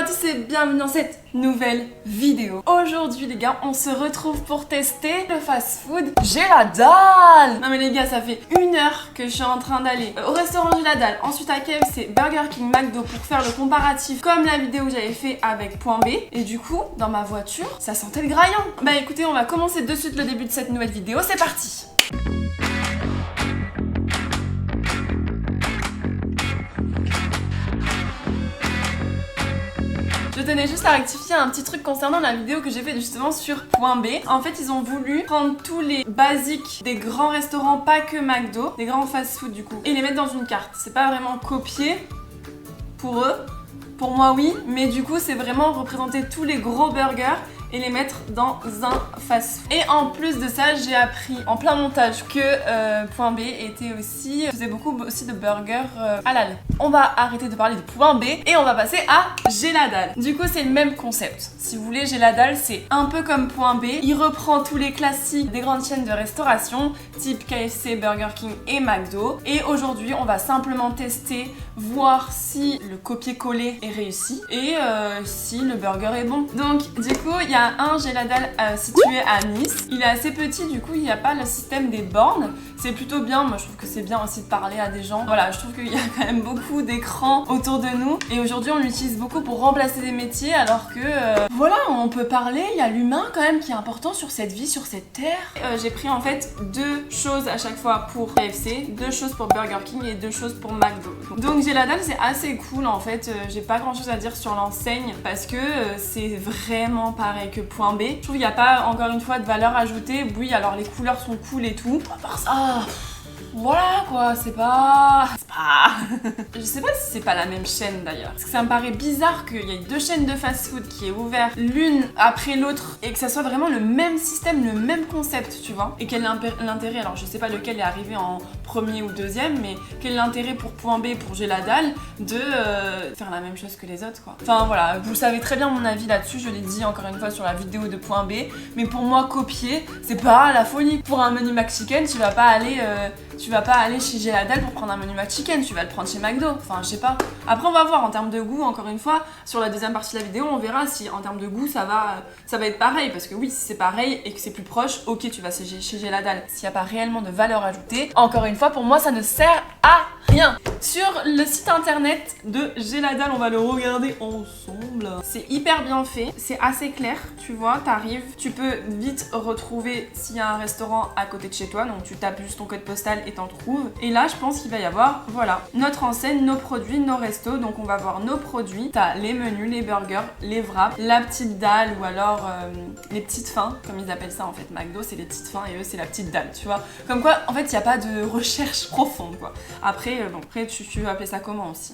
tous et bienvenue dans cette nouvelle vidéo. Aujourd'hui les gars, on se retrouve pour tester le fast food. J'ai la dalle. Non mais les gars, ça fait 1 heure que je suis en train d'aller au restaurant J'ai la dalle, ensuite à KFC, Burger King, McDo pour faire le comparatif comme la vidéo que j'avais fait avec Point B. Et du coup, dans ma voiture, ça sentait le graillant. Bah écoutez, on va commencer de suite le début de cette nouvelle vidéo, c'est parti. Je tenais juste à rectifier un petit truc concernant la vidéo que j'ai fait justement sur Point B. En fait, ils ont voulu prendre tous les basiques des grands restaurants, pas que McDo, des grands fast-food du coup, et les mettre dans une carte. C'est pas vraiment copié pour eux. Pour moi, oui, mais du coup, c'est vraiment représenter tous les gros burgers et les mettre dans un fast-food. Et en plus de ça, j'ai appris en plein montage que Point B faisait beaucoup aussi de burgers halal. On va arrêter de parler de Point B et on va passer à J'ai la dalle. Du coup, c'est le même concept. Si vous voulez, J'ai la dalle, c'est un peu comme Point B. Il reprend tous les classiques des grandes chaînes de restauration, type KFC, Burger King et McDo. Et aujourd'hui, on va simplement tester, voir si le copier-coller est réussi et si le burger est bon. Donc, du coup, il y a un J'ai la dalle situé à Nice. Il est assez petit, du coup, il n'y a pas le système des bornes. C'est plutôt bien. Moi, je trouve que c'est bien aussi de parler à des gens. Voilà, je trouve qu'il y a quand même beaucoup d'écrans autour de nous. Et aujourd'hui, on l'utilise beaucoup pour remplacer des métiers, alors que, voilà, on peut parler. Il y a l'humain quand même qui est important sur cette vie, sur cette terre. J'ai pris en fait 2 choses à chaque fois pour KFC, 2 choses pour Burger King et 2 choses pour McDo. Donc, J'ai la dalle, c'est assez cool en fait. J'ai pas grand chose à dire sur l'enseigne parce que c'est vraiment pareil que Point B. Je trouve qu'il n'y a pas, encore une fois, de valeur ajoutée. Oui, alors les couleurs sont cool et tout. À part ça, voilà quoi, c'est pas... Je sais pas si c'est pas la même chaîne d'ailleurs. Parce que ça me paraît bizarre qu'il y ait 2 chaînes de fast-food qui est ouvert l'une après l'autre et que ça soit vraiment le même système, le même concept, tu vois. Et quel est l'intérêt, alors je sais pas lequel est arrivé en premier ou deuxième, mais quel est l'intérêt pour Point B, pour J'ai la dalle, de faire la même chose que les autres quoi. Enfin voilà, vous savez très bien mon avis là-dessus, je l'ai dit encore une fois sur la vidéo de Point B, mais pour moi copier, c'est pas la folie. Pour un menu McChicken, tu vas pas aller chez J'ai la dalle pour prendre un menu McChicken, tu vas le prendre chez McDo, enfin je sais pas. Après on va voir en termes de goût, encore une fois, sur la deuxième partie de la vidéo, on verra si en termes de goût ça va être pareil, parce que oui, si c'est pareil et que c'est plus proche, ok tu vas chez J'ai la dalle. S'il n'y a pas réellement de valeur ajoutée, encore une fois pour moi ça ne sert à rien. Sur le site internet de J'ai la dalle, on va le regarder ensemble. C'est hyper bien fait, c'est assez clair, tu vois, t'arrives, tu peux vite retrouver s'il y a un restaurant à côté de chez toi, donc tu tapes juste ton code postal et t'en trouves. Et là, je pense qu'il va y avoir, voilà, notre enseigne, nos produits, nos restos. Donc on va voir nos produits. T'as les menus, les burgers, les wraps, la petite dalle ou alors les petites fins, comme ils appellent ça en fait. McDo, c'est les petites fins et eux, c'est la petite dalle, tu vois. Comme quoi, en fait, il n'y a pas de recherche profonde, quoi. Après, tu veux appeler ça comment aussi?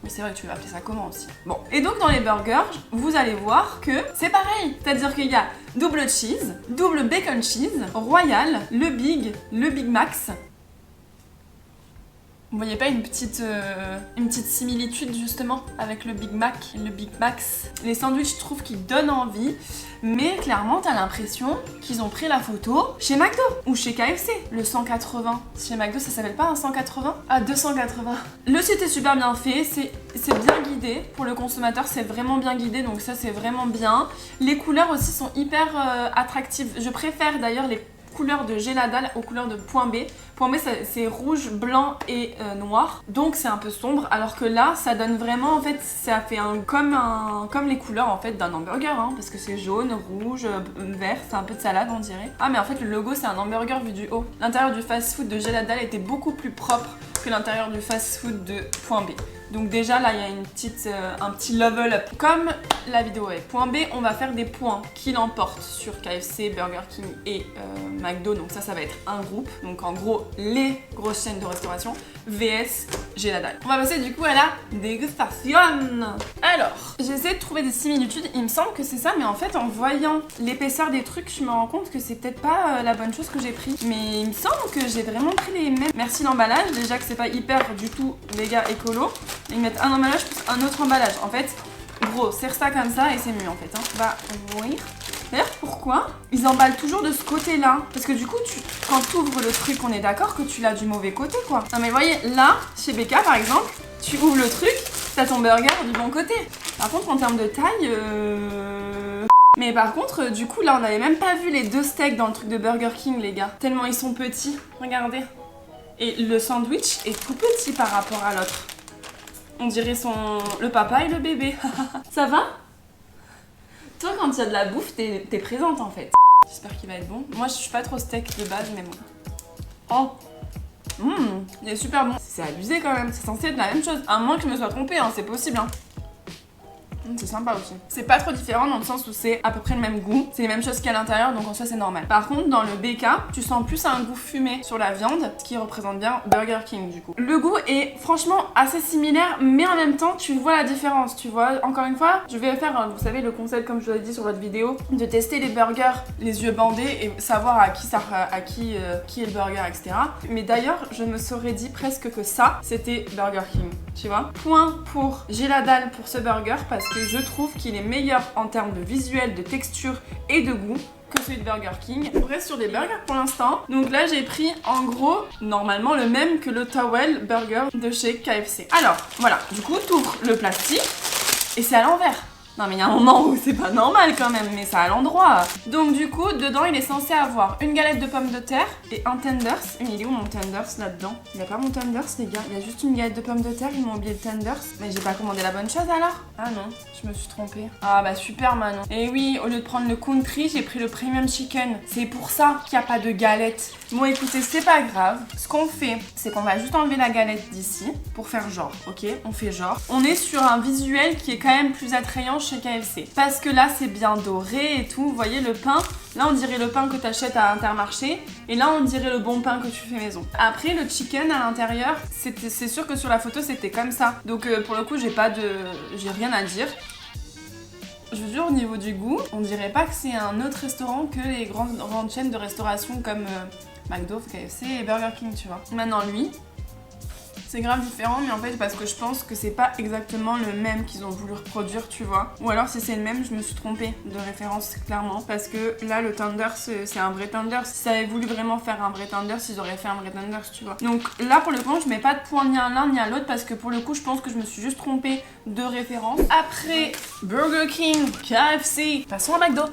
Mais c'est vrai que tu veux appeler ça comment aussi. Bon, et donc dans les burgers, vous allez voir que c'est pareil. C'est-à-dire qu'il y a double cheese, double bacon cheese, royal, le Big Max. Vous voyez pas une petite similitude justement avec le Big Mac et le Big Max? Les sandwichs, je trouve qu'ils donnent envie, mais clairement t'as l'impression qu'ils ont pris la photo chez McDo ou chez KFC. Le 180, chez McDo ça s'appelle pas un 180? Ah, 280. Le site est super bien fait, c'est bien guidé. Pour le consommateur c'est vraiment bien guidé, donc ça c'est vraiment bien. Les couleurs aussi sont hyper attractives. Je préfère d'ailleurs les couleurs de J'ai la dalle aux couleurs de Point B. Point B c'est rouge, blanc et noir, donc c'est un peu sombre, alors que là ça donne vraiment, en fait ça fait comme les couleurs en fait d'un hamburger, hein, parce que c'est jaune, rouge, vert, c'est un peu de salade on dirait. Ah mais en fait le logo c'est un hamburger vu du haut. L'intérieur du fast food de J'ai la dalle était beaucoup plus propre que l'intérieur du fast food de Point B. Donc déjà là il y a un petit level up. Comme la vidéo est Point B, on va faire des points qui l'emportent sur KFC, Burger King et McDo. Donc ça va être un groupe. Donc en gros les grosses chaînes de restauration vs J'ai la dalle. On va passer du coup à la dégustation. Alors, j'essaie de trouver des similitudes. Il me semble que c'est ça, mais en fait en voyant l'épaisseur des trucs, je me rends compte que c'est peut-être pas la bonne chose que j'ai pris. Mais il me semble que j'ai vraiment pris les mêmes. Merci l'emballage. Déjà que c'est pas hyper du tout méga écolo. Ils mettent un emballage plus un autre emballage. En fait, gros, serre ça comme ça et c'est mieux en fait. Hein. On va ouvrir. D'ailleurs, pourquoi ils emballent toujours de ce côté-là? Parce que du coup, quand tu ouvres le truc, on est d'accord que tu l'as du mauvais côté, quoi. Non mais voyez, là, chez BK par exemple, tu ouvres le truc t'as ton burger du bon côté. Par contre, en termes de taille, Mais par contre, du coup, là, on n'avait même pas vu les 2 steaks dans le truc de Burger King, les gars. Tellement ils sont petits. Regardez. Et le sandwich est tout petit par rapport à l'autre. On dirait le papa et le bébé. Ça va? Toi, quand il y a de la bouffe, t'es présente en fait. J'espère qu'il va être bon. Moi, je suis pas trop steak de base, mais bon. Oh! Il est super bon. C'est abusé quand même, c'est censé être la même chose. À moins que je me sois trompée, hein, c'est possible. Hein. C'est sympa aussi. C'est pas trop différent dans le sens où c'est à peu près le même goût. C'est les mêmes choses qu'à l'intérieur, donc en soi c'est normal. Par contre, dans le BK, tu sens plus un goût fumé sur la viande, ce qui représente bien Burger King du coup. Le goût est franchement assez similaire, mais en même temps, tu vois la différence. Tu vois, encore une fois, je vais faire, vous savez, le concept comme je vous l'ai dit sur votre vidéo, de tester les burgers les yeux bandés et savoir à qui est le burger, etc. Mais d'ailleurs, je me serais dit presque que ça, c'était Burger King. Tu vois? Point pour j'ai la dalle pour ce burger parce que je trouve qu'il est meilleur en termes de visuel, de texture et de goût que celui de Burger King. On reste sur les burgers pour l'instant. Donc là, j'ai pris en gros, normalement, le même que le Towel Burger de chez KFC. Alors, voilà. Du coup, t'ouvres le plastique et c'est à l'envers. Non mais il y a un moment où c'est pas normal quand même, mais ça à l'endroit. Donc du coup, dedans il est censé avoir une galette de pommes de terre et un tenders. Il est où mon tenders là-dedans? Il n'y a pas mon tenders les gars, il y a juste une galette de pommes de terre, ils m'ont oublié le tenders. Mais j'ai pas commandé la bonne chose alors? Ah non, je me suis trompée. Ah bah super Manon. Et oui, au lieu de prendre le country, j'ai pris le premium chicken. C'est pour ça qu'il n'y a pas de galette. Bon écoutez, c'est pas grave. Ce qu'on fait, c'est qu'on va juste enlever la galette d'ici pour faire genre, ok? On fait genre. On est sur un visuel qui est quand même plus attrayant chez KFC. Parce que là, c'est bien doré et tout. Vous voyez le pain? Là, on dirait le pain que t'achètes à Intermarché. Et là, on dirait le bon pain que tu fais maison. Après, le chicken à l'intérieur, c'est sûr que sur la photo, c'était comme ça. Donc, pour le coup, j'ai rien à dire. Je vous jure, au niveau du goût, on dirait pas que c'est un autre restaurant que les grandes chaînes de restauration comme McDo, KFC et Burger King, tu vois. Maintenant, lui, c'est grave différent, mais en fait, parce que je pense que c'est pas exactement le même qu'ils ont voulu reproduire, tu vois. Ou alors, si c'est le même, je me suis trompée de référence, clairement. Parce que là, le tenders, c'est un vrai tenders. Si ça avait voulu vraiment faire un vrai tenders, ils auraient fait un vrai tenders, tu vois. Donc là, pour le coup, je mets pas de point ni à l'un ni à l'autre parce que pour le coup, je pense que je me suis juste trompée de référence. Après, Burger King, KFC, passons à McDo.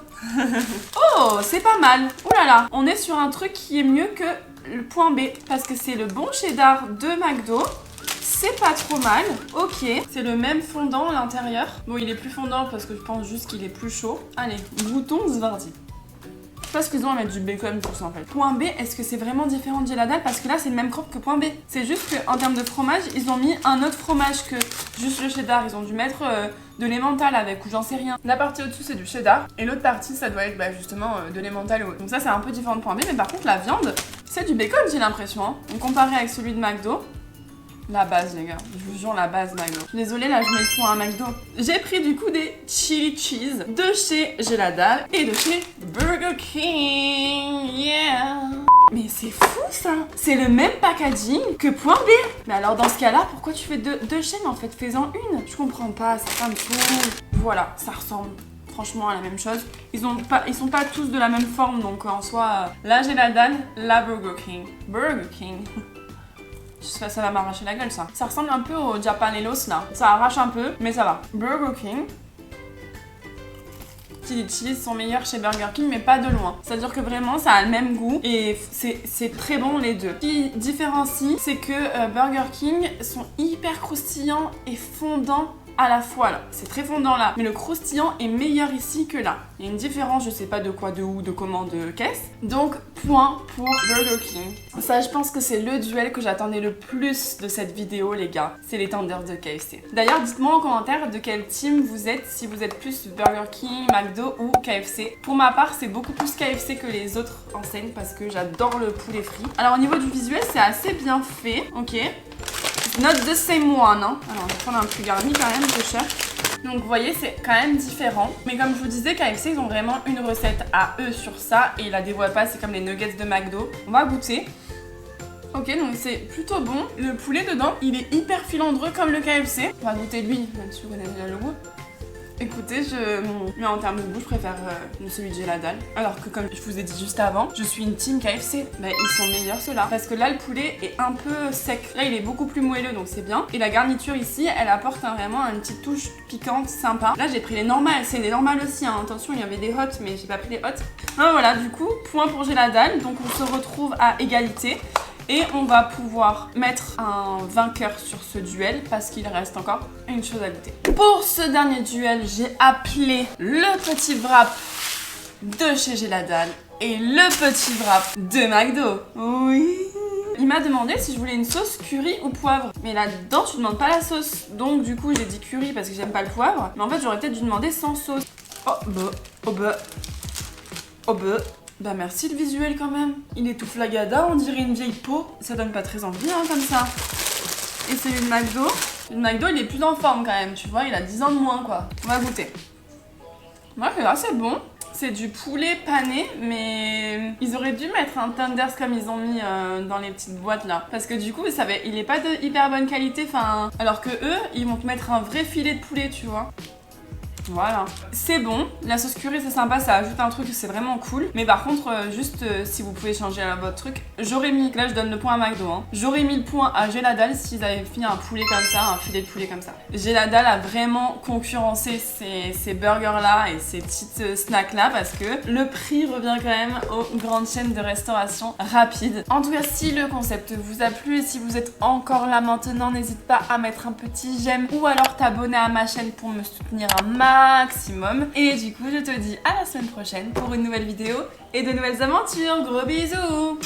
Oh, c'est pas mal. Oh là là, on est sur un truc qui est mieux que le point B parce que c'est le bon cheddar de McDo. C'est pas trop mal, ok. C'est le même fondant à l'intérieur. Bon, il est plus fondant parce que je pense juste qu'il est plus chaud. Allez, goûtons Svardi. Je pense qu'ils ont à mettre du bacon pour ça en fait. Point B, est-ce que c'est vraiment différent de Geladal? Parce que là, c'est le même croque que point B. C'est juste qu'en termes de fromage, ils ont mis un autre fromage que juste le cheddar. Ils ont dû mettre de l'emmental avec ou j'en sais rien. La partie au-dessus, c'est du cheddar. Et l'autre partie, ça doit être justement de l'emmental. Donc ça, c'est un peu différent de point B. Mais par contre, la viande, c'est du bacon, j'ai l'impression. Hein. Donc comparé avec celui de McDo. La base, les gars. Je vous jure, la base McDo. Je suis désolée, là, je mets le point à McDo. J'ai pris du coup des chili cheese de chez Geladal et de chez Burger King. Yeah! Mais c'est fou, ça! C'est le même packaging que point B. Mais alors, dans ce cas-là, pourquoi tu fais deux chaînes, en fait? Fais-en une. Je comprends pas, ça me saoule. Voilà, ça ressemble franchement à la même chose. Ils sont pas tous de la même forme, donc en soi, là, Geladal, la Burger King. Burger King. Ça va m'arracher la gueule ça. Ça ressemble un peu au Japanelos là. Ça arrache un peu, mais ça va. Burger King. Les chilis sont meilleurs chez Burger King, mais pas de loin. C'est-à-dire que vraiment, ça a le même goût et c'est très bon les deux. Ce qui différencie, c'est que Burger King sont hyper croustillants et fondants à la fois là. C'est très fondant là, mais le croustillant est meilleur ici que là. Il y a une différence, je sais pas de quoi, de où, de comment, de qu'est-ce. Donc, point pour Burger King. Ça, je pense que c'est le duel que j'attendais le plus de cette vidéo, les gars. C'est les tenders de KFC. D'ailleurs, dites-moi en commentaire de quel team vous êtes, si vous êtes plus Burger King, McDo ou KFC. Pour ma part, c'est beaucoup plus KFC que les autres enseignes parce que j'adore le poulet frit. Alors, au niveau du visuel, c'est assez bien fait, ok. Not the same one, hein. Alors, on va prendre un plus garni quand même, je cherche. Donc, vous voyez, c'est quand même différent. Mais comme je vous disais, KFC, ils ont vraiment une recette à eux sur ça. Et ils la dévoilent pas, c'est comme les nuggets de McDo. On va goûter. Ok, donc c'est plutôt bon. Le poulet dedans, il est hyper filandreux comme le KFC. On va goûter lui, même si vous connaissez déjà le goût. Écoutez, mais en termes de goût, je préfère celui de J'ai la dalle. Alors que comme je vous ai dit juste avant, je suis une team KFC. Bah, ils sont meilleurs ceux-là. Parce que là, le poulet est un peu sec. Là, il est beaucoup plus moelleux, donc c'est bien. Et la garniture ici, elle apporte vraiment une petite touche piquante, sympa. Là, j'ai pris les normales. C'est des normales aussi, hein. Attention, il y avait des hot, mais j'ai pas pris les hot. Ah, voilà, du coup, point pour J'ai la dalle. Donc on se retrouve à égalité. Et on va pouvoir mettre un vainqueur sur ce duel parce qu'il reste encore une chose à goûter. Pour ce dernier duel, j'ai appelé le petit wrap de chez J'ai la dalle et le petit wrap de McDo. Oui. Il m'a demandé si je voulais une sauce curry ou poivre. Mais là-dedans, tu demandes pas la sauce. Donc du coup, j'ai dit curry parce que j'aime pas le poivre. Mais en fait, j'aurais peut-être dû demander sans sauce. Oh bah, oh bah, oh bah. Bah merci le visuel quand même. Il est tout flagada, on dirait une vieille peau. Ça donne pas très envie hein, comme ça. Et celui de McDo. Le McDo il est plus en forme quand même, tu vois, il a 10 ans de moins quoi. On va goûter. Moi là c'est bon. C'est du poulet pané, mais ils auraient dû mettre un tenders comme ils ont mis dans les petites boîtes là. Parce que du coup, il est pas de hyper bonne qualité, enfin... Alors que eux, ils vont te mettre un vrai filet de poulet, tu vois. Voilà, c'est bon, la sauce curry c'est sympa, ça ajoute un truc, c'est vraiment cool. Mais par contre, si vous pouvez changer votre truc, j'aurais mis, là je donne le point à McDo, hein. J'aurais mis le point à J'ai la dalle s'ils avaient fait un poulet comme ça, un filet de poulet comme ça. J'ai la dalle a vraiment concurrencé ces burgers là et ces petites snacks là parce que le prix revient quand même aux grandes chaînes de restauration rapide. En tout cas, si le concept vous a plu et si vous êtes encore là maintenant, n'hésite pas à mettre un petit j'aime ou alors t'abonner à ma chaîne pour me soutenir un maximum. Et du coup, je te dis à la semaine prochaine pour une nouvelle vidéo et de nouvelles aventures. Gros bisous!